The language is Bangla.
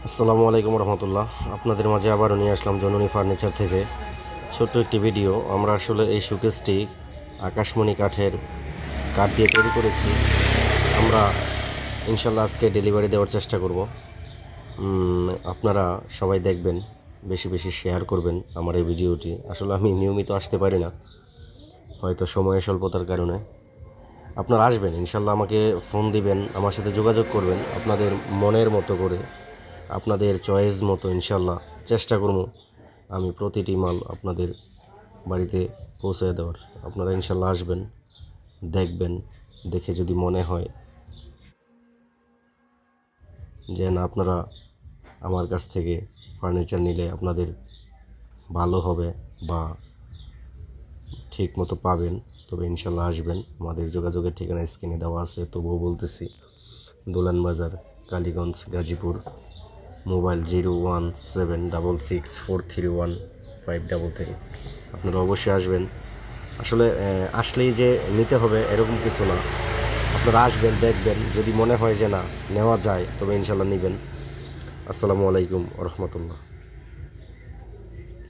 আসসালামু আলাইকুম রহমতুল্লাহ। আপনাদের মাঝে আবারও নিয়ে আসলাম জননী ফার্নিচার থেকে ছোট্ট একটি ভিডিও। আমরা আসলে এই শোকেসটি আকাশমণি কাঠ দিয়ে তৈরি করেছি। আমরা ইনশাল্লাহ আজকে ডেলিভারি দেওয়ার চেষ্টা করব। আপনারা সবাই দেখবেন, বেশি বেশি শেয়ার করবেন আমার এই ভিডিওটি। আসলে আমি নিয়মিত আসতে পারি না, হয়তো সময় স্বল্পতার কারণে। আপনারা আসবেন ইনশাল্লাহ, আমাকে ফোন দিবেন, আমার সাথে যোগাযোগ করবেন আপনাদের মনের মতো করে, আপনাদের চয়েস মতো। ইনশাল্লাহ চেষ্টা করব আমি প্রতিটি মাল আপনাদের বাড়িতে পৌঁছে দেওয়ার। আপনারা ইনশাল্লাহ আসবেন, দেখবেন, দেখে যদি মনে হয় যে না আপনারা আমার কাছ থেকে ফার্নিচার নিলে আপনাদের ভালো হবে বা ঠিক মতো পাবেন, তবে ইনশাল্লাহ আসবেন। আমাদের যোগাযোগের ঠিকানা স্ক্রিনে দেওয়া আছে, তবুও বলতেছি, দোলান বাজার, কালীগঞ্জ, গাজীপুর। মোবাইল 01766431533। আপনারা অবশ্যই আসবেন। আসলে আসলেই যে নিতে হবে এরকম কিছু না, আপনারা আসবেন, দেখবেন, যদি মনে হয় যে না নেওয়া যায় তবে ইনশাল্লাহ নেবেন। আসসালামু আলাইকুম রহমতুল্লাহ।